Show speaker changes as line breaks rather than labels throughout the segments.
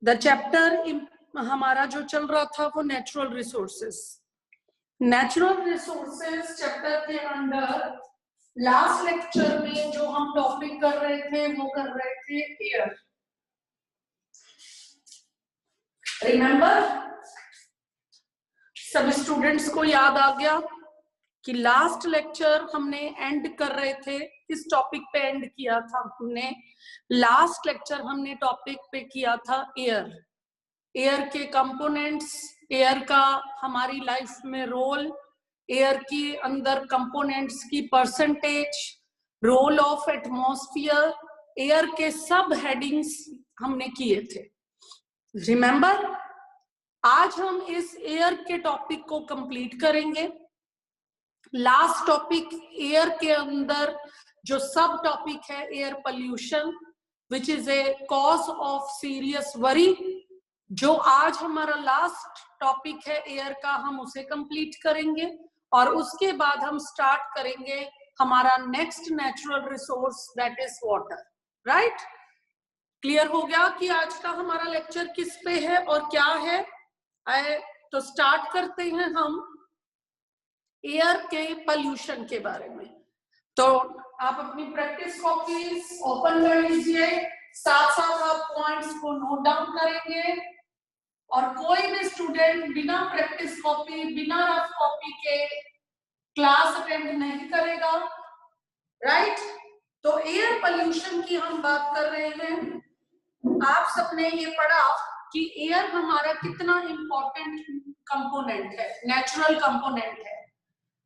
The chapter हमारा जो चल रहा था वो natural resources. Natural resources chapter के अंदर लास्ट लेक्चर में जो हम टॉपिक कर रहे थे वो कर रहे थे एयर। रिमेंबर, सब स्टूडेंट्स को याद आ गया कि लास्ट लेक्चर हमने एंड कर रहे थे, किस टॉपिक पे एंड किया था हमने? लास्ट लेक्चर हमने टॉपिक पे किया था एयर, एयर के कंपोनेंट्स, एयर का हमारी लाइफ में रोल, एयर के अंदर कंपोनेंट्स की percentage, role of atmosphere, air के सब हेडिंग्स हमने किए थे। रिमेंबर, आज हम इस एयर के टॉपिक को कंप्लीट करेंगे। लास्ट टॉपिक एयर के अंदर जो सब टॉपिक है air pollution, which is a cause of serious worry. जो आज हमारा लास्ट टॉपिक है एयर का, हम उसे कंप्लीट करेंगे और उसके बाद हम स्टार्ट करेंगे हमारा next natural resource, that is water. Right? Clear हो गया कि आज का हमारा लेक्चर किस पे है और क्या है? तो स्टार्ट करते हैं हम एयर के पोल्यूशन के बारे में। तो आप अपनी प्रैक्टिस कॉपीज ओपन कर लीजिए, साथ साथ आप पॉइंट्स को नोट डाउन करेंगे और कोई भी स्टूडेंट बिना प्रैक्टिस कॉपी, बिना रफ कॉपी के क्लास अटेंड नहीं करेगा। राइट? तो एयर पोल्यूशन की हम बात कर रहे हैं। आप सबने ये पढ़ा कि एयर हमारा कितना इंपॉर्टेंट कंपोनेंट है, नेचुरल कंपोनेंट है।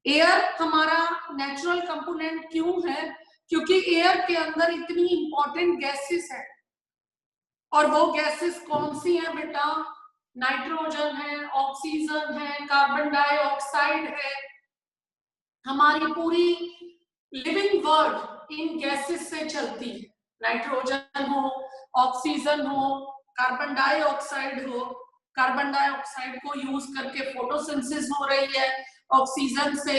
एयर हमारा नेचुरल कंपोनेंट क्यों है? क्योंकि एयर के अंदर इतनी इंपॉर्टेंट गैसेस है। और वो गैसेस कौन सी हैं बेटा? नाइट्रोजन है, ऑक्सीजन है, कार्बन डाइऑक्साइड है। हमारी पूरी लिविंग वर्ल्ड इन गैसेस से चलती है। नाइट्रोजन हो, ऑक्सीजन हो, कार्बन डाइऑक्साइड हो। कार्बन डाइऑक्साइड को यूज करके फोटोसिंथेसिस हो रही है, ऑक्सीजन से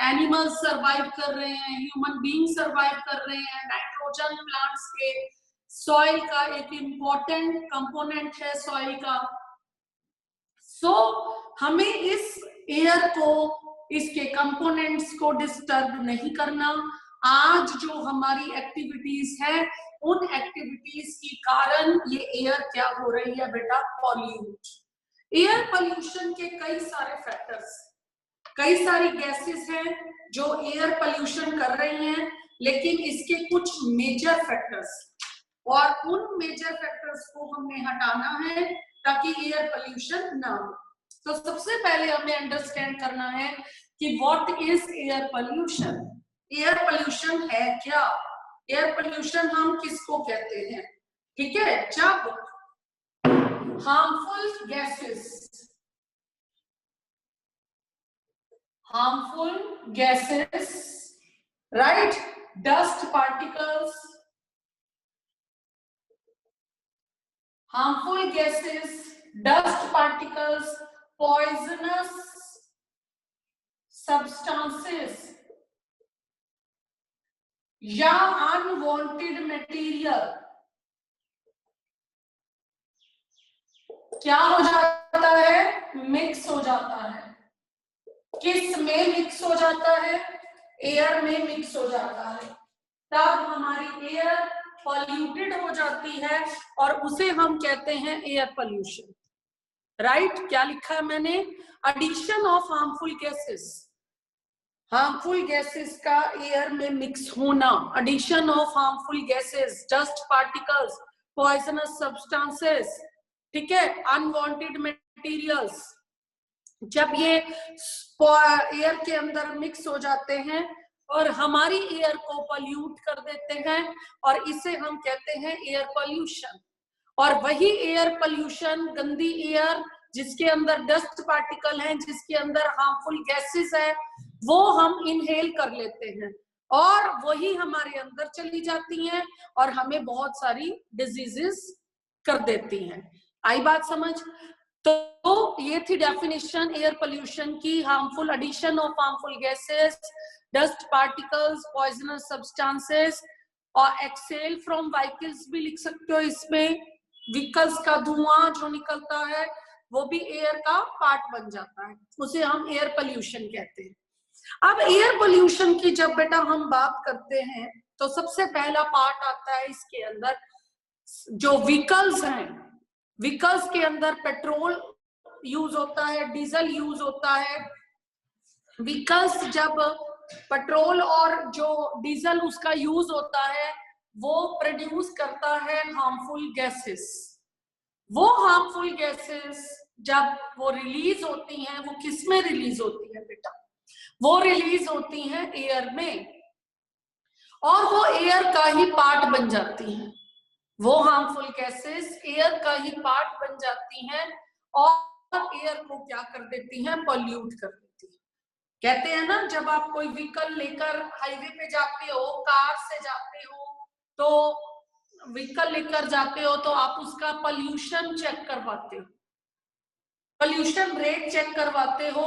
एनिमल्स सरवाइव कर रहे हैं, ह्यूमन बीइंग सरवाइव कर रहे हैं। नाइट्रोजन प्लांट्स के सॉइल का एक इंपॉर्टेंट कंपोनेंट है, सॉइल का। सो हमें इस एयर को, इसके कंपोनेंट्स को डिस्टर्ब नहीं करना। आज जो हमारी एक्टिविटीज है, उन एक्टिविटीज के कारण ये एयर क्या हो रही है बेटा? पॉल्यूट। एयर पोल्यूशन के कई सारे फैक्टर्स, कई सारी गैसेस हैं जो एयर पोल्यूशन कर रही हैं, लेकिन इसके कुछ मेजर फैक्टर्स, और उन मेजर फैक्टर्स को हमें हटाना है ताकि एयर पोल्यूशन ना हो। तो सबसे पहले हमें अंडरस्टैंड करना है कि what is air pollution. Air pollution है क्या? एयर पोल्यूशन हम किसको कहते हैं? ठीक है, जब harmful gases, right, dust particles, harmful gases, dust particles, poisonous substances या unwanted material क्या हो जाता है? मिक्स हो जाता है। किस में मिक्स हो जाता है? एयर में मिक्स हो जाता है। तब हमारी एयर पॉल्यूटेड हो जाती है और उसे हम कहते हैं एयर पोल्यूशन। राइट? क्या लिखा है मैंने? Addition of harmful gases, harmful gases का एयर में मिक्स होना, addition of harmful gases, dust particles, poisonous substances, ठीक है, अनवांटेड मटेरियल्स, जब ये एयर के अंदर मिक्स हो जाते हैं और हमारी एयर को पोल्यूट कर देते हैं, और इसे हम कहते हैं एयर पोल्यूशन। और वही एयर पोल्यूशन, गंदी एयर जिसके अंदर डस्ट पार्टिकल हैं, जिसके अंदर हार्मफुल गैसेस है, वो हम इनहेल कर लेते हैं और वही हमारे अंदर चली जाती हैं और हमें बहुत सारी डिजीजेस कर देती हैं। आई बात समझ? तो ये थी डेफिनेशन एयर पोल्यूशन की। Harmful addition of harmful gases, dust particles, poisonous substances और एक्सेल फ्रॉम व्हीकल्स भी लिख सकते हो इसमें, व्हीकल्स का धुआं जो निकलता है वो भी एयर का पार्ट बन जाता है, उसे हम एयर पोल्यूशन कहते हैं। अब एयर पोल्यूशन की जब बेटा हम बात करते हैं तो सबसे पहला पार्ट आता है इसके अंदर जो व्हीकल्स हैं, व्हीकल्स के अंदर पेट्रोल यूज होता है, डीजल यूज होता है। व्हीकल्स जब पेट्रोल और जो डीजल उसका यूज होता है वो प्रोड्यूस करता है हार्मफुल गैसेस। वो हार्मफुल गैसेस जब वो रिलीज होती हैं, वो किस में रिलीज होती है बेटा? वो रिलीज होती हैं एयर में, और वो एयर का ही पार्ट बन जाती हैं। वो हार्मफुल गैसेस एयर का ही पार्ट बन जाती हैं और एयर को क्या कर देती हैं? पॉल्यूट कर देती हैं। कहते हैं ना, जब आप कोई व्हीकल लेकर हाईवे पे जाते हो, कार से जाते हो, तो व्हीकल लेकर जाते हो तो आप उसका पोल्यूशन चेक करवाते हो, पोल्यूशन रेट चेक करवाते हो।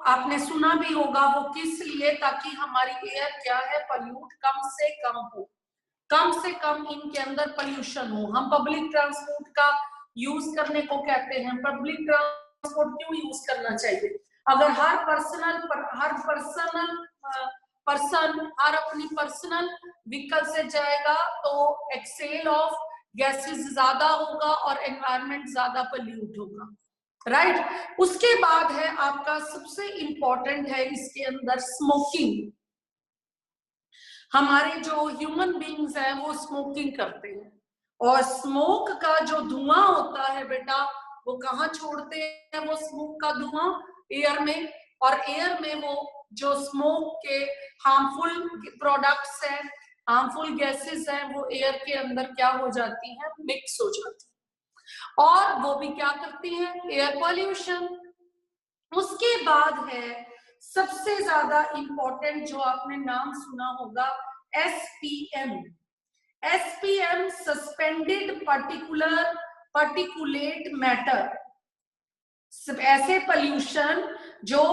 आपने सुना भी होगा वो किस लिए? ताकि हमारी एयर क्या है? पोल्यूट कम से कम हो, कम से कम इनके अंदर पोल्यूशन हो। हम पब्लिक ट्रांसपोर्ट का यूज करने को कहते हैं। पब्लिक ट्रांसपोर्ट क्यों यूज करना चाहिए? अगर हर अपनी पर्सनल व्हीकल से जाएगा तो एक्सेल ऑफ गैसेस ज्यादा होगा और एनवायरनमेंट ज्यादा पोल्यूट होगा, राइट। उसके बाद है आपका सबसे इंपॉर्टेंट है इसके अंदर स्मोकिंग। हमारे जो ह्यूमन बींग्स हैं वो स्मोकिंग करते हैं, और स्मोक का जो धुआं होता है बेटा वो कहाँ छोड़ते हैं? वो स्मोक का धुआं एयर में, और एयर में वो जो स्मोक के हार्मफुल प्रोडक्ट्स हैं, हार्मफुल गैसेस हैं, वो एयर के अंदर क्या हो जाती हैं? मिक्स हो जाती हैं, और वो भी क्या करती हैं? Air pollution. उसके बाद है सबसे ज्यादा इंपॉर्टेंट जो आपने नाम सुना होगा, SPM. SPM suspended particulate matter. ऐसे पोल्यूशन जो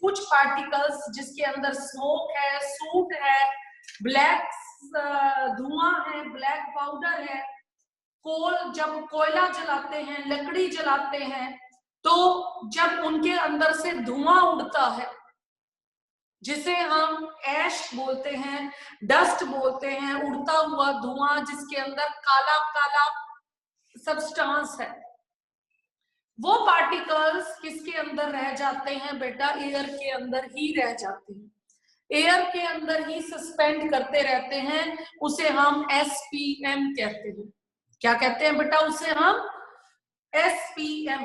कुछ पार्टिकल्स जिसके अंदर स्मोक है, सूट है, ब्लैक धुआं है, ब्लैक पाउडर है, जब कोयला जलाते हैं, लकड़ी जलाते हैं, तो जब उनके अंदर से धुआं उड़ता है, जिसे हम ऐश बोलते हैं, डस्ट बोलते हैं, उड़ता हुआ धुआं जिसके अंदर काला काला सब्सटेंस है, वो पार्टिकल्स किसके अंदर रह जाते हैं बेटा? एयर के अंदर ही रह जाते हैं, एयर के अंदर ही सस्पेंड करते रहते हैं। उसे हम एसपीएम कहते हैं। क्या कहते हैं बेटा? उसे हम एसपीएम।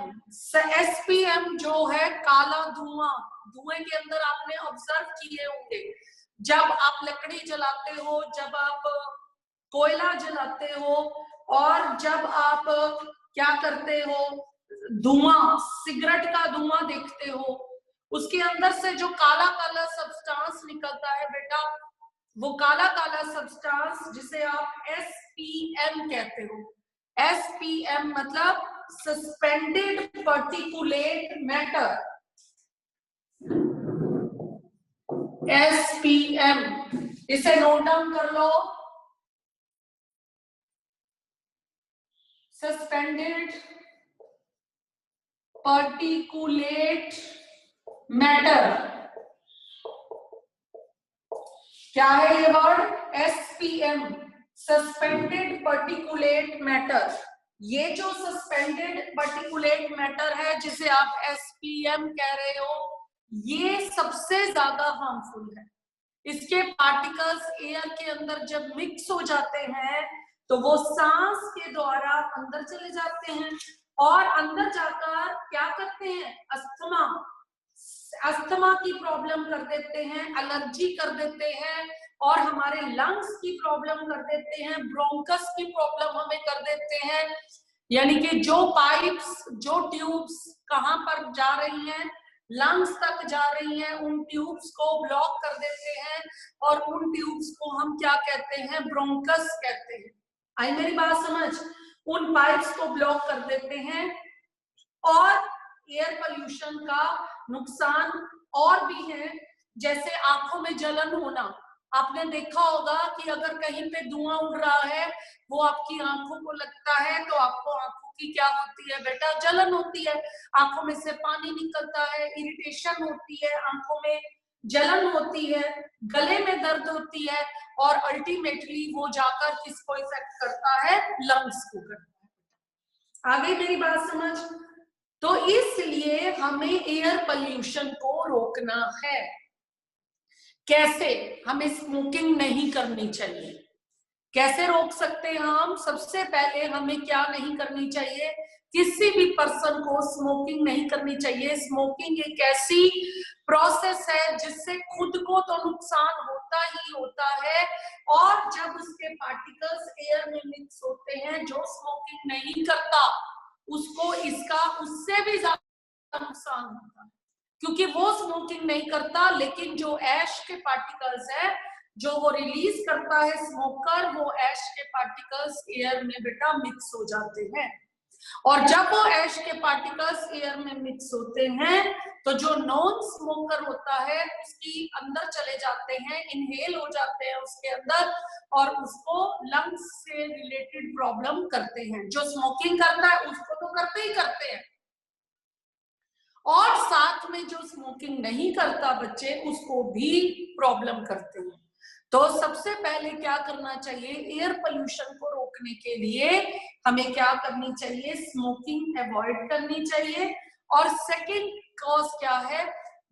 एसपीएम जो है काला धुआं, धुएं के अंदर आपने ऑब्जर्व किए होंगे, जब आप लकड़ी जलाते हो, जब आप कोयला जलाते हो, और जब आप क्या करते हो, धुआं, सिगरेट का धुआं देखते हो, उसके अंदर से जो काला काला सब्सटेंस निकलता है बेटा, वो काला काला सब्सटेंस जिसे आप एसपीएम कहते हो। एसपीएम मतलब सस्पेंडेड पार्टिकुलेट मैटर। एसपीएम, इसे नोट डाउन कर लो, सस्पेंडेड पार्टिकुलेट मैटर। क्या है ये word? SPM, suspended particulate matter. ये जो सस्पेंडेड पार्टिकुलेट मैटर है जिसे आप एसपीएम कह रहे हो, ये सबसे ज्यादा हार्मफुल है। इसके पार्टिकल्स एयर के अंदर जब मिक्स हो जाते हैं तो वो सांस के द्वारा अंदर चले जाते हैं, और अंदर जाकर क्या करते हैं? अस्थमा की प्रॉब्लम कर देते हैं, एलर्जी कर देते हैं, और हमारे लंग्स की प्रॉब्लम कर देते हैं, ब्रोंकस की प्रॉब्लम हमें कर देते हैं। यानी कि जो पाइप्स, जो ट्यूब्स कहां पर जा रही हैं? लंग्स तक जा रही हैं, उन ट्यूब्स को ब्लॉक कर देते हैं, और उन ट्यूब्स को हम क्या कहते हैं? ब्रोंकस कहते हैं। आई मेरी बात समझ? उन पाइप्स को ब्लॉक कर देते हैं, और एयर पोल्यूशन का नुकसान और भी है, जैसे आंखों में जलन होना। आपने देखा होगा कि अगर कहीं पे धुआं उड़ रहा है, वो आपकी आंखों को लगता है तो आपको आंखों की क्या होती है बेटा, जलन होती है, आंखों में से पानी निकलता है, इरिटेशन होती है, आंखों में जलन होती है, गले में दर्द होती है, और अल्टीमेटली वो जाकर किसको इफेक्ट करता है, लंग्स को करता है। आ गई मेरी बात समझ? तो इसलिए हमें एयर पोल्यूशन को रोकना है। कैसे? हमें स्मोकिंग नहीं करनी चाहिए। कैसे रोक सकते हैं हम? सबसे पहले हमें क्या नहीं करनी चाहिए, किसी भी पर्सन को स्मोकिंग नहीं करनी चाहिए। स्मोकिंग एक ऐसी प्रोसेस है जिससे खुद को तो नुकसान होता ही होता है, और जब उसके पार्टिकल्स एयर में मिक्स होते हैं, जो स्मोकिंग नहीं करता उसको इसका उससे भी ज्यादा नुकसान होता है, क्योंकि वो स्मोकिंग नहीं करता, लेकिन जो ऐश के पार्टिकल्स है जो वो रिलीज करता है स्मोकर, वो ऐश के पार्टिकल्स एयर में बेटा मिक्स हो जाते हैं। और जब वो ऐश के पार्टिकल्स एयर में मिक्स होते हैं तो जो नॉन स्मोकर होता है उसकी अंदर चले जाते हैं, इनहेल हो जाते हैं उसके अंदर, और उसको लंग्स से रिलेटेड प्रॉब्लम करते हैं। जो स्मोकिंग करता है उसको तो करते ही करते हैं, और साथ में जो स्मोकिंग नहीं करता बच्चे, उसको भी प्रॉब्लम करते हैं। तो सबसे पहले क्या करना चाहिए, एयर पोल्यूशन को रोकने के लिए हमें क्या करनी चाहिए, स्मोकिंग अवॉइड करनी चाहिए। और सेकंड कॉज क्या है,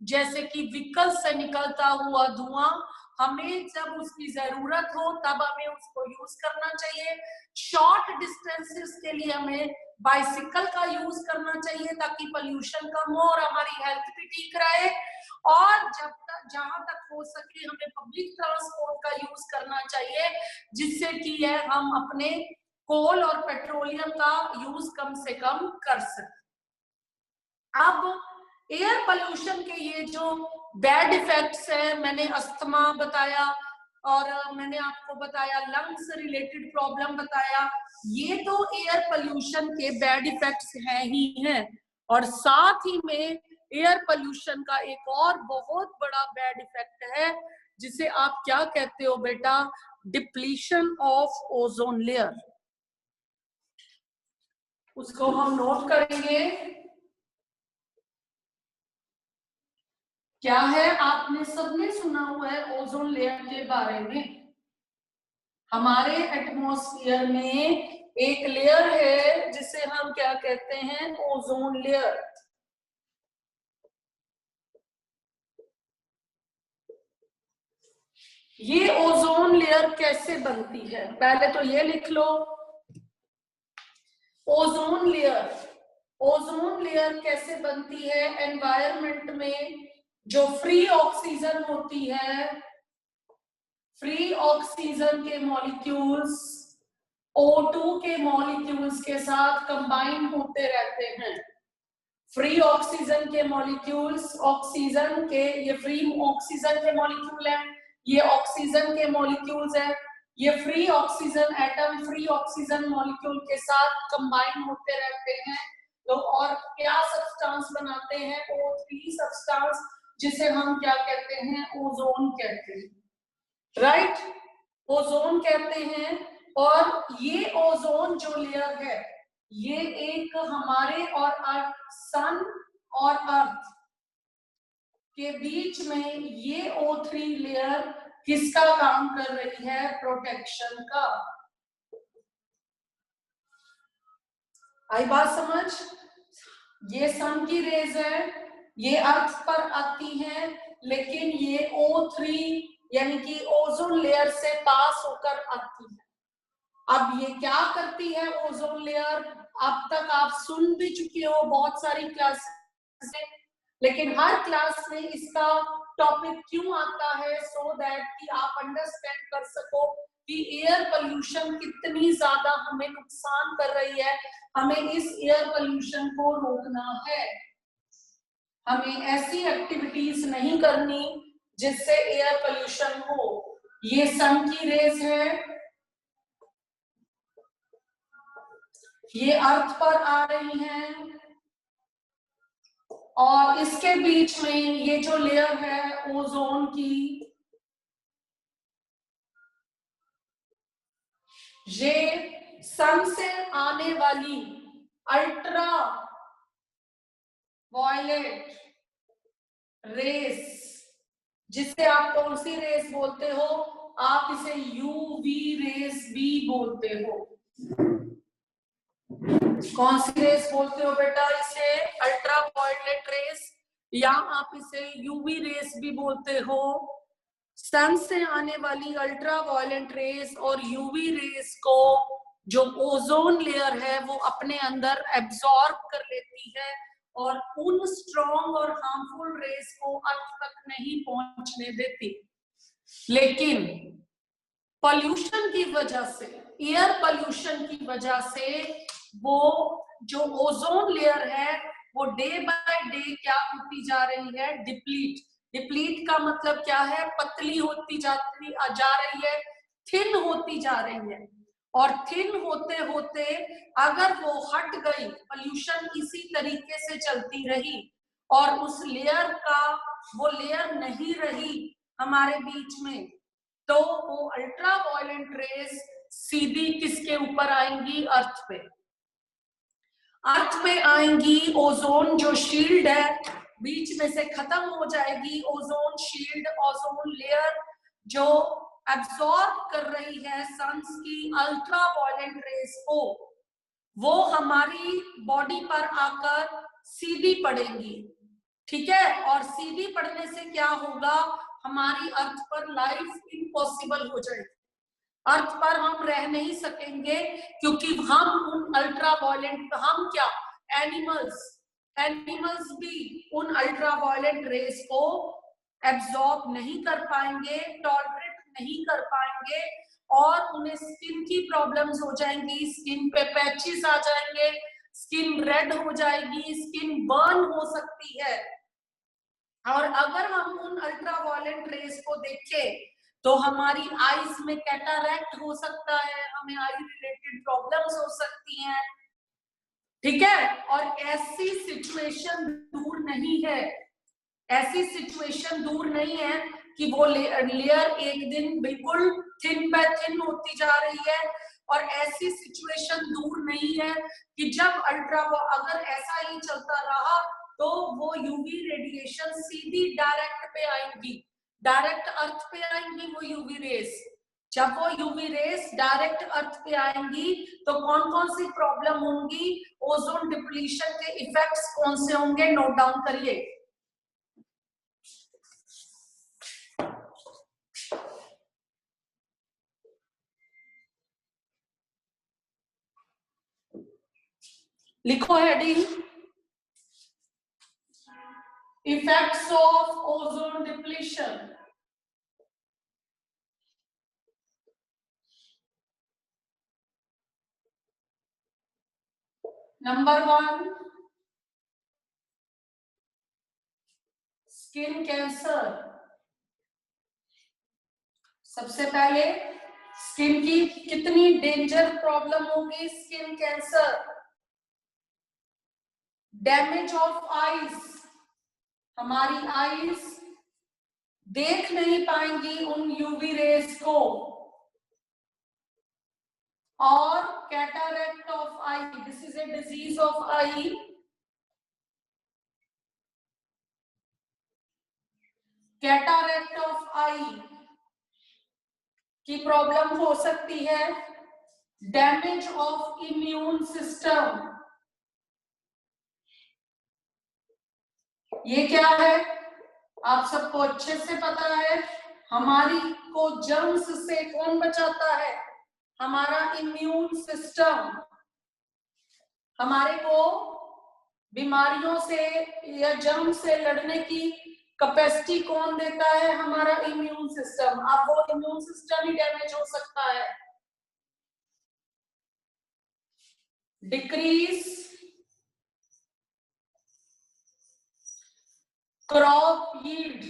जैसे कि व्हीकल से निकलता हुआ धुआं, हमें जब उसकी जरूरत हो तब हमें उसको यूज करना चाहिए। शॉर्ट डिस्टेंसेस के लिए हमें बाइसिकल का यूज करना चाहिए ताकि पोल्यूशन कम हो और हमारी हेल्थ भी ठीक रहे। और जब तक जहां तक हो सके हमें पब्लिक ट्रांसपोर्ट का यूज करना चाहिए, जिससे कि हम अपने कोल और पेट्रोलियम का यूज कम से कम कर सकें। अब एयर पोल्यूशन के ये जो बैड इफेक्ट्स है, मैंने अस्थमा बताया और मैंने आपको बताया लंग्स रिलेटेड प्रॉब्लम बताया, ये तो एयर पोल्यूशन के बैड इफेक्ट्स हैं ही हैं। और साथ ही में एयर पोल्यूशन का एक और बहुत बड़ा बैड इफेक्ट है, जिसे आप क्या कहते हो बेटा, डिप्लीशन ऑफ ओजोन लेयर। उसको हम नोट करेंगे। क्या है, आपने सबने सुना हुआ है ओजोन लेयर के बारे में। हमारे एटमॉस्फेयर में एक लेयर है जिसे हम क्या कहते हैं, ओजोन लेयर। ये ओजोन लेयर कैसे बनती है, पहले तो ये लिख लो, ओजोन लेयर। ओजोन लेयर कैसे बनती है, एनवायरनमेंट में जो फ्री ऑक्सीजन होती है, फ्री ऑक्सीजन के मॉलिक्यूल्स O2 के मॉलिक्यूल्स के साथ कंबाइन होते रहते हैं। फ्री ऑक्सीजन के मॉलिक्यूल्स, ऑक्सीजन के, ये फ्री ऑक्सीजन के मॉलिक्यूल है, ये ऑक्सीजन के मॉलिक्यूल्स है, ये free oxygen atom free oxygen molecule के साथ कंबाइन होते रहते हैं। तो और क्या सब्सटेंस बनाते हैं, O3 सब्सटेंस, जिसे हम क्या कहते हैं, ओजोन कहते हैं, राइट, ओजोन कहते हैं। और ये ओजोन जो लेयर है, ये एक हमारे और अर्थ, सन और अर्थ के बीच में ये O3 लेयर किसका काम कर रही है, प्रोटेक्शन का। आई बात समझ? ये सन की रेज है, ये अर्थ पर आती है, लेकिन ये O3 यानी कि ओजोन लेयर से पास होकर आती है। अब ये क्या करती है ओजोन लेयर, अब तक आप सुन भी चुके हो बहुत सारी क्लास में, लेकिन हर क्लास में इसका टॉपिक क्यों आता है, सो दैट कि आप अंडरस्टैंड कर सको कि एयर पोल्यूशन कितनी ज्यादा हमें नुकसान कर रही है। हमें इस एयर पोल्यूशन को रोकना है, हमें ऐसी एक्टिविटीज नहीं करनी जिससे एयर पोल्यूशन हो। ये सन की रेज है, ये अर्थ पर आ रही हैं, और इसके बीच में ये जो लेयर है ओजोन की, ये सन से आने वाली अल्ट्रा वायलेट रेस, जिसे आप कौन सी रेस बोलते हो? आप इसे यूवी रेस भी बोलते हो। कौन सी रेस बोलते हो बेटा? इसे अल्ट्रा वायलेट रेस, या आप इसे यूवी रेस भी बोलते हो। सन से आने वाली अल्ट्रा वायलेट रेस और यूवी रेस को जो ओजोन लेयर है वो अपने अंदर एब्जॉर्ब कर लेती है और उन स्ट्रॉन्ग और हार्मफुल रेस को अर्थ तक नहीं पहुंचने देती। लेकिन पॉल्यूशन की वजह से, एयर पॉल्यूशन की वजह से वो जो ओजोन लेयर है वो डे बाय डे क्या होती जा रही है? डिप्लीट। डिप्लीट का मतलब क्या है? पतली होती जा रही है, थिन होती जा रही है। और थिन होते होते अगर वो हट गई, पॉल्यूशन इसी तरीके से चलती रही और उस लेयर का वो लेयर नहीं रही हमारे बीच में, तो वो अल्ट्रा वायलेट रेस सीधी किसके ऊपर आएंगी? अर्थ पे। अर्थ पे आएंगी, ओजोन जो शील्ड है बीच में से खत्म हो जाएगी। ओजोन शील्ड, ओजोन लेयर जो एब्सॉर्ब कर रही है सन्स की अल्ट्रा वायलेट रेस को, वो हमारी बॉडी पर आकर सीधी पड़ेंगी। ठीक है? और सीधी पड़ने से क्या होगा? हमारी अर्थ पर लाइफ इम्पॉसिबल हो जाएगी। अर्थ पर हम रह नहीं सकेंगे, क्योंकि हम उन अल्ट्रा वायलेट, हम क्या, एनिमल्स भी उन अल्ट्रा वायलेट रेस को एब्सॉर्ब नहीं कर पाएंगे, टॉलरेट नहीं कर पाएंगे, और उन्हें स्किन की प्रॉब्लम्स हो जाएंगी, स्किन पे पैचेस आ जाएंगे, स्किन रेड हो जाएगी, स्किन बर्न हो सकती है। और अगर हम उन अल्ट्रा वायलेट रेस को देखें तो हमारी आईज में कैटरैक्ट हो सकता है, हमें आई रिलेटेड प्रॉब्लम्स हो सकती हैं। ठीक है? और ऐसी सिचुएशन दूर नहीं है, ऐसी सिचुएशन दूर नहीं है कि वो लेयर एक दिन बिल्कुल थिन बाय थिन होती जा रही है, और ऐसी सिचुएशन दूर नहीं है कि जब अगर ऐसा ही चलता रहा तो वो यूवी रेडिएशन सीधी डायरेक्ट पे आएंगी, डायरेक्ट अर्थ पे आएंगी वो यूवी रेस। जब वो यूवी रेस डायरेक्ट अर्थ पे आएंगी तो कौन कौन सी प्रॉब्लम होंगी? ओजोन डिप्लीशन के इफेक्ट्स कौन से होंगे? नोट डाउन करिए। लिखो heading, effects of ozone depletion. Number 1, skin cancer. सबसे पहले स्किन की कितनी डेंजर प्रॉब्लम होगी? Skin cancer. Damage of eyes, हमारी आईज देख नहीं पाएंगी उन यूवी रेस को। और cataract of eye, this is a disease of eye. Cataract of eye की प्रॉब्लम हो सकती है। डैमेज ऑफ इम्यून सिस्टम, ये क्या है? आप सबको अच्छे से पता है। हमारी को जर्म्स से कौन बचाता है? हमारा इम्यून सिस्टम। हमारे को बीमारियों से या जर्म्स से लड़ने की कैपेसिटी कौन देता है? हमारा इम्यून सिस्टम। अब वो इम्यून सिस्टम ही डैमेज हो सकता है। डिक्रीज क्रॉप यील्ड,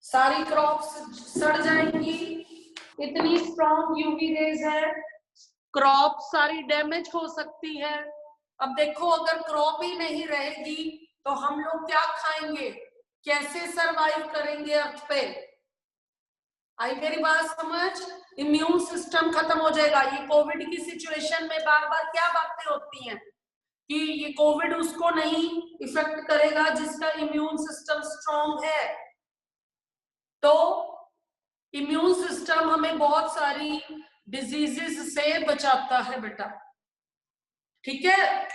सारी क्रॉप्स सड़ जाएंगी, इतनी स्ट्रॉन्ग यूवी रेज है, क्रॉप सारी डैमेज हो सकती है। अब देखो, अगर क्रॉप ही नहीं रहेगी तो हम लोग क्या खाएंगे? कैसे सरवाइव करेंगे अर्थ पे? आई मेरी बात समझ? इम्यून सिस्टम खत्म हो जाएगा। ये कोविड की सिचुएशन में बार बार क्या बातें होती हैं कि ये कोविड उसको नहीं इफेक्ट करेगा जिसका इम्यून सिस्टम स्ट्रॉन्ग है। तो इम्यून सिस्टम हमें बहुत सारी डिजीजेस से बचाता है बेटा, ठीक है।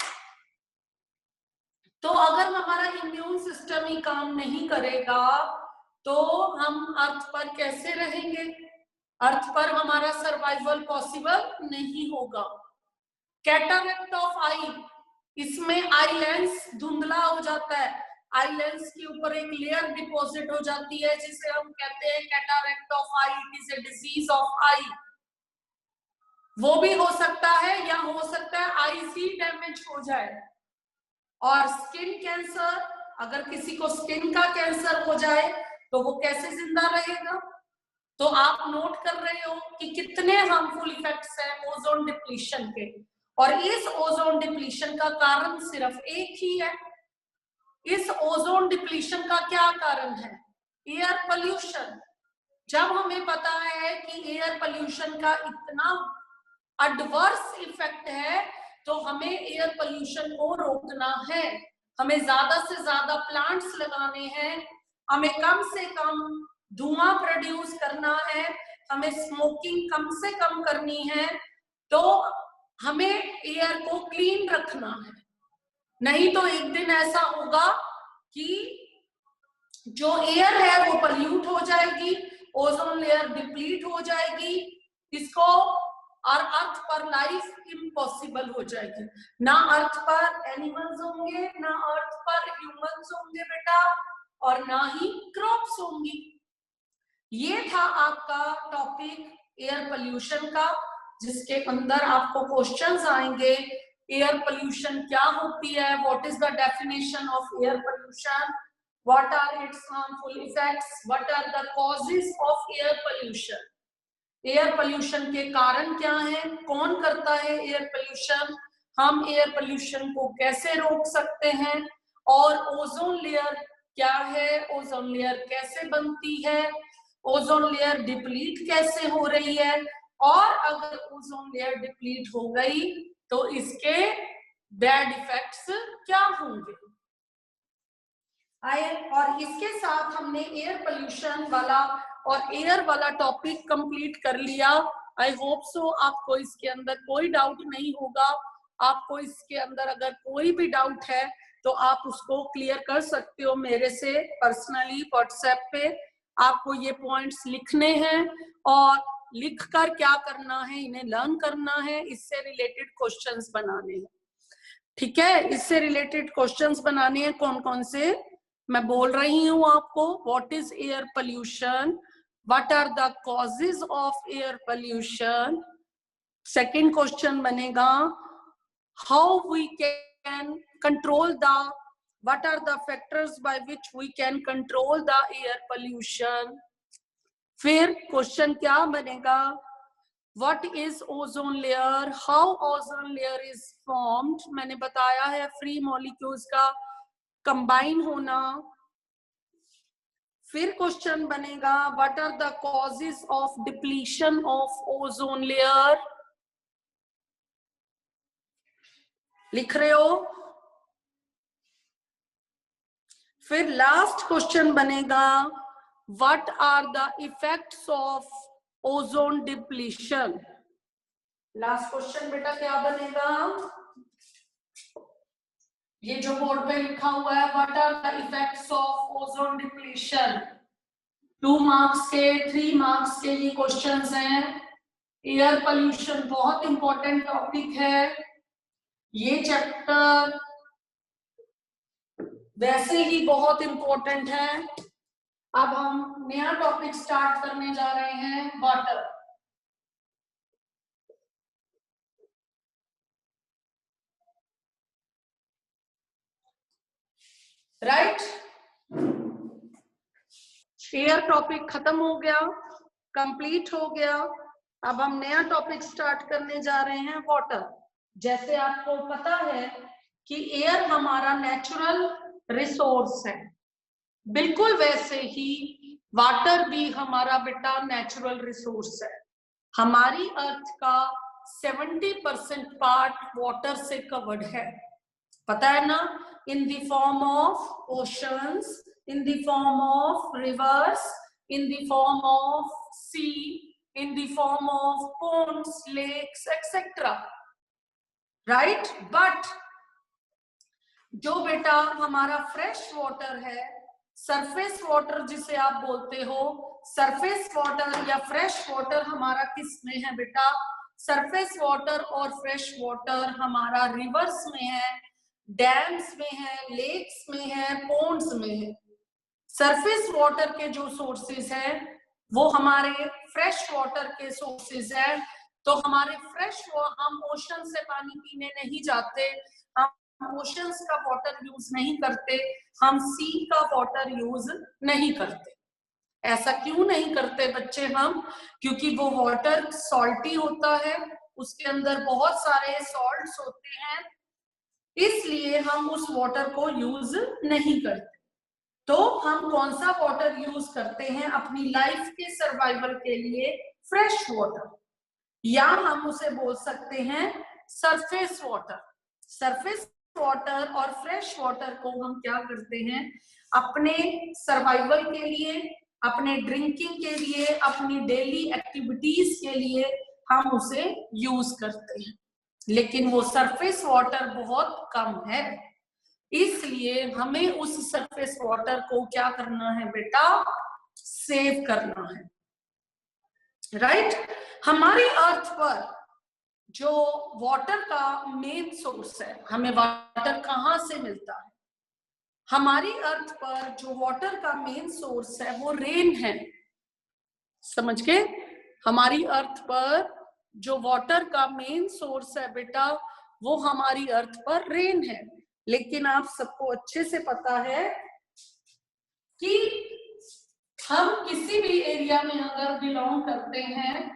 तो अगर हमारा इम्यून सिस्टम ही काम नहीं करेगा तो हम अर्थ पर कैसे रहेंगे? अर्थ पर हमारा सर्वाइवल पॉसिबल नहीं होगा। कैटरेक्ट ऑफ आई, इसमें आई लेंस धुंधला हो जाता है, आई लेंस के ऊपर एक लेयर डिपॉजिट हो जाती है जिसे हम कहते हैं cataract of eye. It is a disease of eye. वो भी हो सकता है या हो सकता है आई सी डैमेज हो जाए। और स्किन कैंसर, अगर किसी को स्किन का कैंसर हो जाए तो वो कैसे जिंदा रहेगा? तो आप नोट कर रहे हो कि कितने हार्मफुल इफेक्ट्स हैं ओजोन डिप्लीशन के। और इस ओजोन डिप्लीशन का कारण सिर्फ एक ही है। इस ओजोन डिप्लीशन का क्या कारण है? Air pollution. जब हमें पता है कि एयर पोल्यूशन का इतना एडवर्स इफेक्ट है तो हमें एयर पोल्यूशन को रोकना है। हमें ज्यादा से ज्यादा प्लांट्स लगाने हैं, हमें कम से कम धुआं प्रोड्यूस करना है, हमें स्मोकिंग कम से कम करनी है। तो हमें एयर को क्लीन रखना है, नहीं तो एक दिन ऐसा होगा कि जो एयर है वो पोल्यूट हो जाएगी, ओजोन लेयर डिप्लीट हो जाएगी, इसको और अर्थ पर लाइफ इम्पॉसिबल हो जाएगी। ना अर्थ पर एनिमल्स होंगे, ना अर्थ पर ह्यूमंस होंगे बेटा, और ना ही क्रॉप्स होंगी। ये था आपका टॉपिक एयर पोल्यूशन का, जिसके अंदर आपको क्वेश्चंस आएंगे। एयर पोल्यूशन क्या होती है, what is the definition of air pollution, what are its harmful effects, what are the causes of air pollution, air pollution के कारण क्या है, कौन करता है एयर पोल्यूशन, हम एयर पोल्यूशन को कैसे रोक सकते हैं, और ओजोन लेयर क्या है, ओजोन लेयर कैसे बनती है, ओजोन लेयर डिप्लीट कैसे हो रही है, और अगर ओजोन लेयर डिप्लीट हो गई तो इसके बैड इफेक्ट्स क्या होंगे। और इसके साथ हमने एयर पोल्यूशन वाला और एयर वाला टॉपिक कंप्लीट कर लिया। आई होप सो आपको इसके अंदर कोई डाउट नहीं होगा। आपको इसके अंदर अगर कोई भी डाउट है तो आप उसको क्लियर कर सकते हो मेरे से पर्सनली व्हाट्सएप पे। आपको ये पॉइंट्स लिखने हैं और लिखकर क्या करना है, इन्हें लर्न करना है, इससे रिलेटेड क्वेश्चंस बनाने हैं, ठीक है। इससे रिलेटेड क्वेश्चंस बनाने हैं। कौन कौन से मैं बोल रही हूं आपको। What is air pollution, what are the causes of air pollution. Second question बनेगा how we can control the, what are the factors by which we can control the air pollution. फिर क्वेश्चन क्या बनेगा, What is ozone layer? How ozone layer is formed? मैंने बताया है free molecules का combine होना। फिर क्वेश्चन बनेगा What are the causes of depletion of ozone layer? लिख रहे हो? फिर लास्ट क्वेश्चन बनेगा What are the effects of ozone depletion? Last question बेटा क्या बनेगा, ये जो बोर्ड पे लिखा हुआ है what are the effects of ozone depletion. 2 marks के 3 मार्क्स के ये क्वेश्चंस हैं। एयर पोल्यूशन बहुत इंपॉर्टेंट टॉपिक है। ये चैप्टर वैसे ही बहुत इंपॉर्टेंट है। अब हम नया टॉपिक स्टार्ट करने जा रहे हैं, वाटर। राइट, एयर टॉपिक खत्म हो गया, कंप्लीट हो गया। अब हम नया टॉपिक स्टार्ट करने जा रहे हैं, वाटर। जैसे आपको पता है कि एयर हमारा नेचुरल रिसोर्स है, बिल्कुल वैसे ही वाटर भी हमारा बेटा नेचुरल रिसोर्स है। हमारी अर्थ का 70% पार्ट वाटर से कवर्ड है, पता है ना, in the form of oceans, in the form of rivers, in the form of sea, in the form of ponds, lakes, etc. Right? But जो बेटा हमारा फ्रेश वाटर है, सरफेस वाटर जिसे आप बोलते हो, सरफेस वाटर या फ्रेश वाटर हमारा किस में है बेटा? सरफेस वाटर और फ्रेश वाटर हमारा रिवर्स में है, डैम्स में है, लेक्स में है, पोन्ड्स में है। सरफेस वाटर के जो सोर्सेज हैं वो हमारे फ्रेश वाटर के सोर्सेज हैं। तो हमारे फ्रेश, हम ओशन से पानी पीने नहीं जाते, हम ओशंस का वाटर यूज नहीं करते, हम सी का वाटर यूज नहीं करते। ऐसा क्यों नहीं करते बच्चे हम? क्योंकि वो वाटर सॉल्टी होता है, उसके अंदर बहुत सारे सॉल्ट्स होते हैं, इसलिए हम उस वाटर को यूज नहीं करते। तो हम कौन सा वाटर यूज करते हैं अपनी लाइफ के सर्वाइवल के लिए? फ्रेश वाटर, या हम उसे बोल सकते हैं सरफेस वाटर। सरफेस वाटर और फ्रेश वाटर को हम क्या करते हैं अपने सर्वाइवल के लिए, अपने ड्रिंकिंग के लिए, अपनी डेली एक्टिविटीज के लिए हम उसे यूज करते हैं। लेकिन वो सरफेस वाटर बहुत कम है, इसलिए हमें उस सरफेस वाटर को क्या करना है बेटा? सेव करना है। राइट? हमारी अर्थ पर जो वाटर का मेन सोर्स है, हमें वाटर कहां से मिलता है? हमारी अर्थ पर जो वाटर का मेन सोर्स है वो रेन है। समझ गए? हमारी अर्थ पर जो वाटर का मेन सोर्स है बेटा वो हमारी अर्थ पर रेन है। लेकिन आप सबको अच्छे से पता है कि हम किसी भी एरिया में अगर बिलोंग करते हैं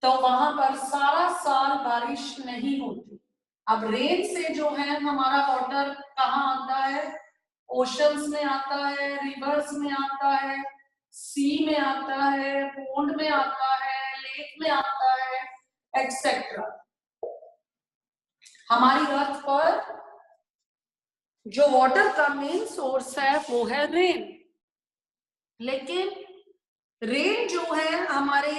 तो वहां पर सारा साल बारिश नहीं होती। अब रेन से जो है हमारा वाटर कहाँ आता है? ओशंस में आता है, रिवर्स में आता है, सी में आता है, पोंड में आता है, लेक में आता है, एक्सेट्रा। हमारी अर्थ पर जो वाटर का मेन सोर्स है वो है रेन। लेकिन रेन जो है हमारे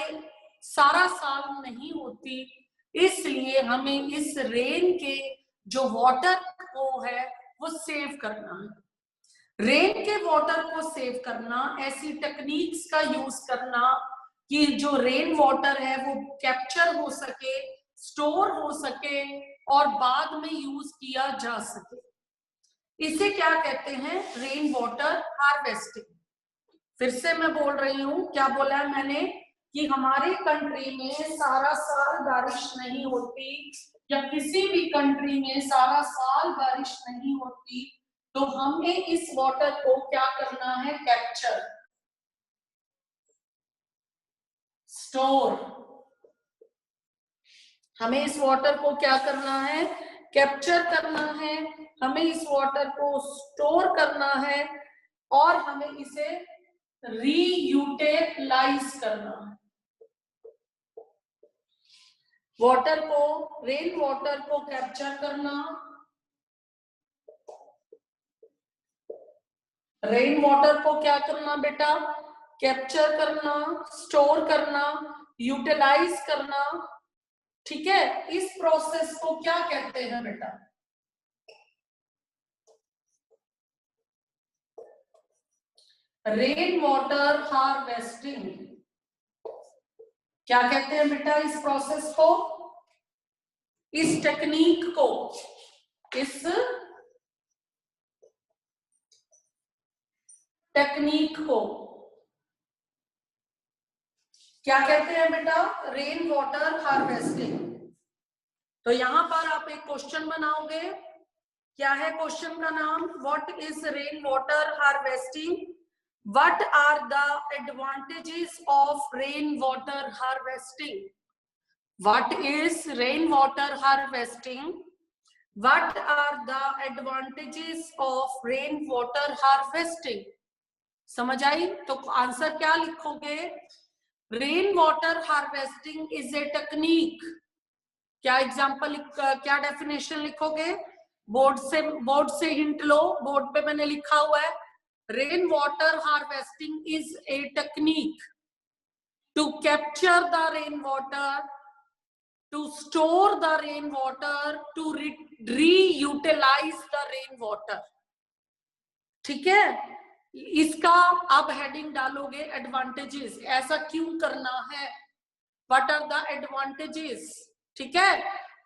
सारा साल नहीं होती, इसलिए हमें इस रेन के जो वाटर को है वो सेव करना है। रेन के वाटर को सेव करना, ऐसी टेक्निक्स का यूज करना कि जो रेन वाटर है वो कैप्चर हो सके, स्टोर हो सके और बाद में यूज किया जा सके, इसे क्या कहते हैं? Rain water harvesting. फिर से मैं बोल रही हूं, क्या बोला है मैंने? कि हमारे कंट्री में सारा साल बारिश नहीं होती, या किसी भी कंट्री में सारा साल बारिश नहीं होती, तो हमें इस वाटर को क्या करना है? Capture, store. हमें इस वाटर को क्या करना है? कैप्चर करना है, हमें इस वाटर को स्टोर करना है और हमें इसे रीयूटिलाइज करना है। वाटर को, रेन वाटर को कैप्चर करना, रेन वाटर को क्या करना बेटा? कैप्चर करना, स्टोर करना, यूटिलाइज करना। ठीक है, इस प्रोसेस को क्या कहते हैं बेटा? Rain water harvesting. क्या कहते हैं बेटा इस प्रोसेस को, इस टेक्निक को, इस टेक्निक को क्या कहते हैं बेटा? Rain water harvesting. तो यहां पर आप एक क्वेश्चन बनाओगे। क्या है क्वेश्चन का नाम? What is rain water harvesting? What are the advantages of rain water harvesting? What is rain water harvesting? What are the advantages of rainwater harvesting? समझ आई? तो आंसर क्या लिखोगे? Rain water harvesting is a technique. क्या example, क्या definition लिखोगे? Board से hint लो, board पे मैंने लिखा हुआ है, rain water harvesting is a technique to capture the rain water, to store the rainwater, to reutilize the rainwater। ठीक है, इसका अब हेडिंग डालोगे एडवांटेजेस। ऐसा क्यों करना है, व्हाट आर द एडवांटेजेस? ठीक है,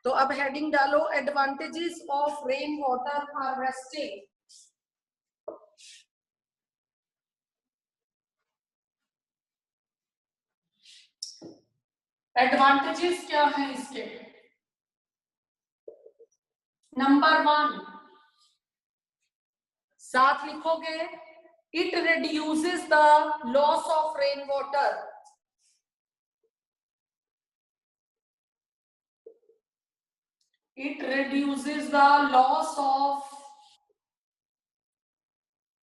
तो अब हेडिंग डालो advantages of rain water harvesting. Advantages क्या है इसके? नंबर 1 साथ लिखोगे, it reduces the loss of rain water. It reduces the loss of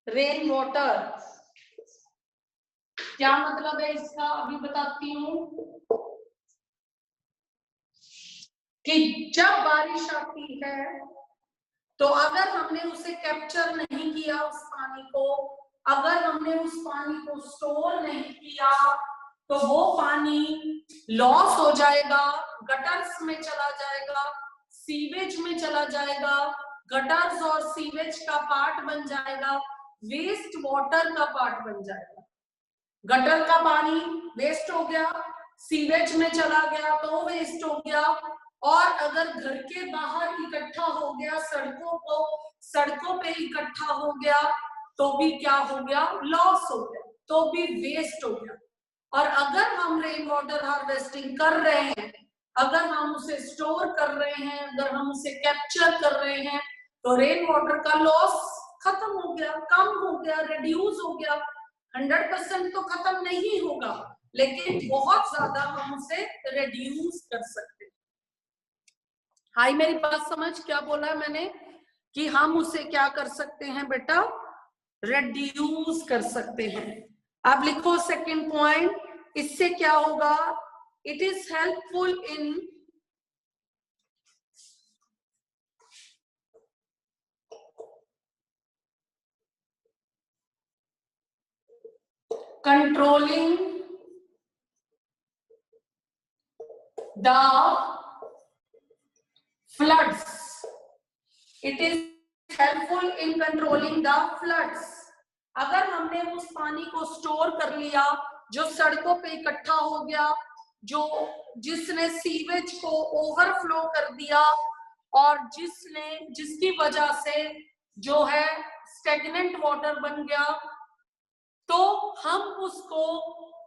rain water. क्या मतलब है इसका, अभी बताती हूं कि जब बारिश आती है तो अगर हमने उसे कैप्चर नहीं किया, उस पानी को, अगर हमने उस पानी को स्टोर नहीं किया, तो वो पानी लॉस हो जाएगा, गटर्स में चला जाएगा, सीवेज में चला जाएगा, गटर्स और सीवेज का पार्ट बन जाएगा, वेस्ट वाटर का पार्ट बन जाएगा। गटर का पानी वेस्ट हो गया, सीवेज में चला गया तो वेस्ट हो गया, और अगर घर के बाहर इकट्ठा हो गया, सड़कों पे इकट्ठा हो गया, तो भी क्या हो गया, लॉस हो गया, तो भी वेस्ट हो गया। और अगर हम रेन वाटर हार्वेस्टिंग कर रहे हैं, अगर हम उसे स्टोर कर रहे हैं, अगर हम उसे कैप्चर कर रहे हैं, तो रेन वाटर का लॉस खत्म हो गया, कम हो गया, रिड्यूस हो गया। 100% तो खत्म नहीं होगा, लेकिन बहुत ज्यादा हम उसे रिड्यूस कर सकते हैं। हाई, मेरी बात समझ क्या बोला है मैंने, कि हम उसे क्या कर सकते हैं बेटा, रिड्यूस कर सकते हैं। अब लिखो सेकंड पॉइंट, इससे क्या होगा, it is helpful in controlling the floods। It is helpful in controlling the floods। अगर हमने उस पानी को स्टोर कर लिया जो सड़कों पे इकट्ठा हो गया, जिसने सीवेज को ओवरफ्लो कर दिया, और जिसकी वजह से जो है स्टेगनेंट वाटर बन गया, तो हम उसको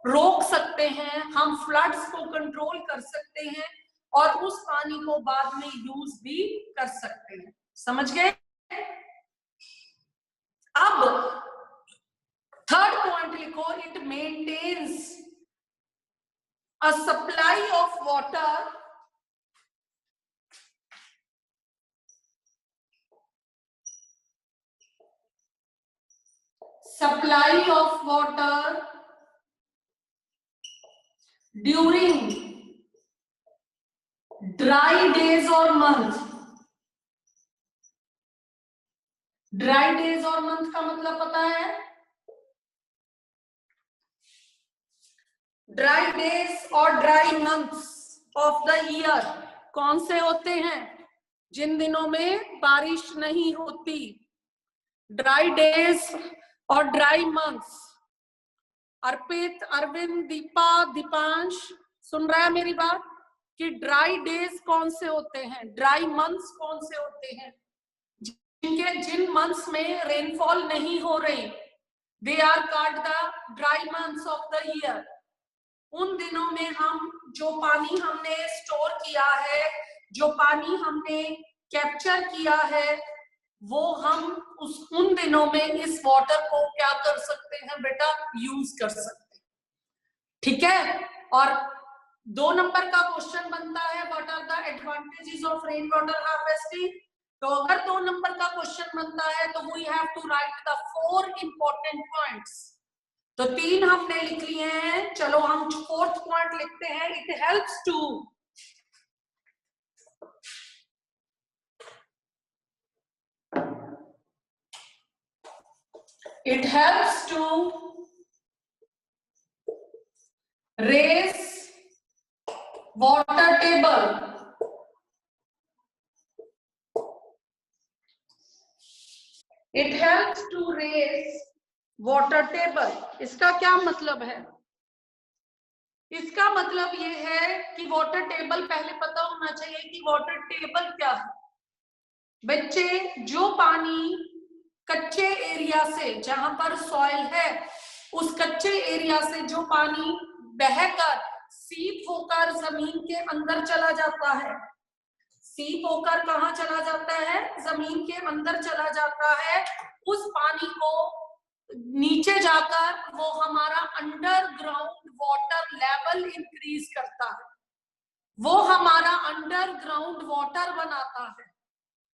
रोक सकते हैं, हम फ्लड्स को कंट्रोल कर सकते हैं, और उस पानी को बाद में यूज भी कर सकते हैं। समझ गए? अब थर्ड पॉइंट लिखो, it maintains a supply of water during dry days और मंथ। ड्राई डेज और मंथ का मतलब पता है? ड्राई डेज और dry months of the year कौन से होते हैं? जिन दिनों में बारिश नहीं होती। ड्राई डेज और ड्राई मंथ्स। अर्पित, अरविंद, दीपा, दीपांश, सुन रहा है मेरी बात? कि ड्राई डेज कौन से होते हैं, ड्राई मंथ्स कौन से होते हैं? जिन मंथ्स में रेनफॉल नहीं हो रही, they are called the dry months of the year. उन दिनों में हम जो पानी हमने स्टोर किया है, जो पानी हमने कैप्चर किया है, वो हम उन दिनों में इस वाटर को क्या कर सकते हैं बेटा, यूज कर सकते हैं। ठीक है? और 2 नंबर का क्वेश्चन बनता है, what are the advantages of rain water harvesting. तो अगर 2 नंबर का क्वेश्चन बनता है तो we have to write the 4 important points. तो 3 हमने लिख लिए हैं। चलो हम 4th पॉइंट लिखते हैं। It helps to raise water table. It helps to raise water table. इसका क्या मतलब है? इसका मतलब ये है कि वाटर टेबल, पहले पता होना चाहिए कि वाटर टेबल क्या है। बच्चे, जो पानी कच्चे एरिया से, जहां पर सॉइल है, उस कच्चे एरिया से जो पानी बहकर सीप होकर जमीन के अंदर चला जाता है, सीप होकर कहाँ चला जाता है? जमीन के अंदर चला जाता है। उस पानी को नीचे जाकर वो हमारा अंडरग्राउंड वाटर लेवल इंक्रीज करता है, वो हमारा अंडरग्राउंड वाटर बनाता है,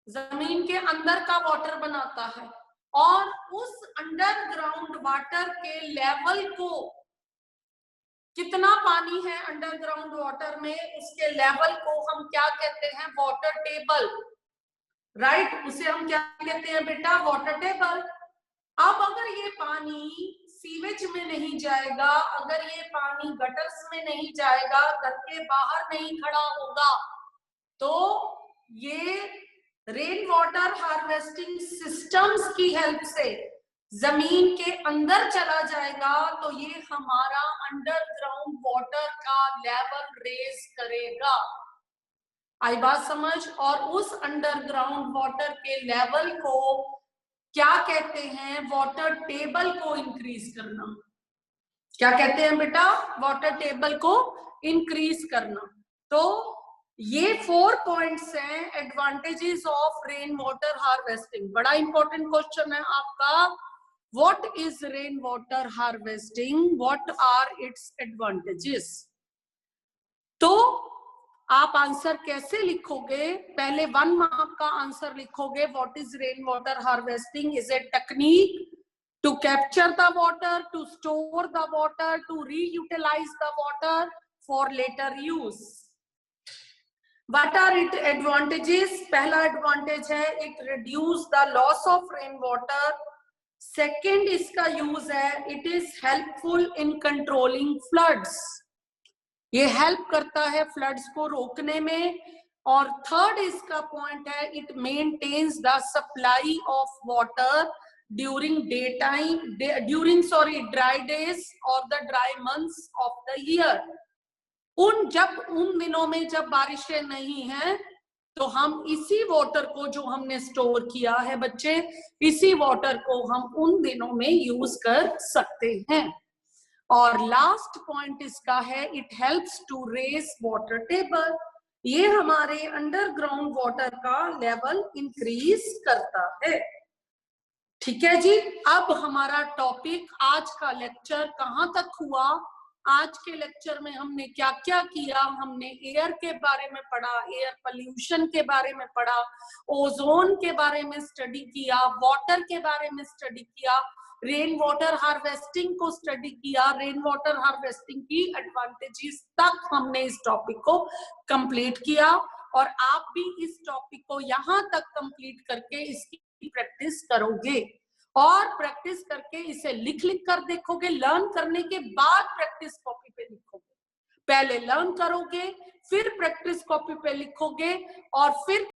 जमीन के अंदर का वाटर बनाता है। और उस अंडरग्राउंड वाटर के लेवल को, कितना पानी है अंडरग्राउंड वाटर में, उसके लेवल को हम क्या कहते हैं? Water table, right? उसे हम क्या कहते हैं बेटा? Water table. अब अगर ये पानी सीवेज में नहीं जाएगा, अगर ये पानी गटर्स में नहीं जाएगा, घर के बाहर नहीं खड़ा होगा, तो ये रेन वाटर हार्वेस्टिंग सिस्टम्स की हेल्प से जमीन के अंदर चला जाएगा, तो ये हमारा अंडरग्राउंड वाटर का लेवल रेज करेगा। आई बात समझ? और उस अंडरग्राउंड वाटर के लेवल को क्या कहते हैं? वाटर टेबल को इंक्रीज करना। क्या कहते हैं बेटा? वाटर टेबल को इंक्रीज करना। तो ये 4 पॉइंट्स हैं advantages of rain water harvesting. बड़ा इंपॉर्टेंट क्वेश्चन है आपका, what is rain water harvesting, what are its advantages? तो आप आंसर कैसे लिखोगे? पहले 1 मार्क का आंसर लिखोगे। What is rain water harvesting? Is a technique to capture the water, to store the water, to reutilize the water for later use. What are its advantages? पहला advantage है it reduce the loss of rain water. Second इसका use है it is helpful in controlling floods. ये help करता है floods को रोकने में। और थर्ड इसका पॉइंट है it maintains the supply of water during dry days or the dry months of the year. उन दिनों में जब बारिशें नहीं हैं, तो हम इसी वाटर को, जो हमने स्टोर किया है बच्चे, इसी वाटर को हम उन दिनों में यूज कर सकते हैं। और लास्ट पॉइंट इसका है it helps to raise water table. ये हमारे अंडरग्राउंड वाटर का लेवल इंक्रीज करता है। ठीक है जी। अब हमारा टॉपिक, आज का लेक्चर कहाँ तक हुआ? आज के लेक्चर में हमने क्या क्या किया? हमने एयर के बारे में पढ़ा, एयर पोल्यूशन के बारे में पढ़ा, ओजोन के बारे में स्टडी किया, वाटर के बारे में स्टडी किया, रेन वाटर हार्वेस्टिंग को स्टडी किया, रेन वाटर हार्वेस्टिंग की एडवांटेजेस तक हमने इस टॉपिक को कंप्लीट किया। और आप भी इस टॉपिक को यहाँ तक कंप्लीट करके इसकी प्रैक्टिस करोगे, और प्रैक्टिस करके इसे लिख कर देखोगे। लर्न करने के बाद प्रैक्टिस कॉपी पे लिखोगे। पहले लर्न करोगे, फिर प्रैक्टिस कॉपी पे लिखोगे, और फिर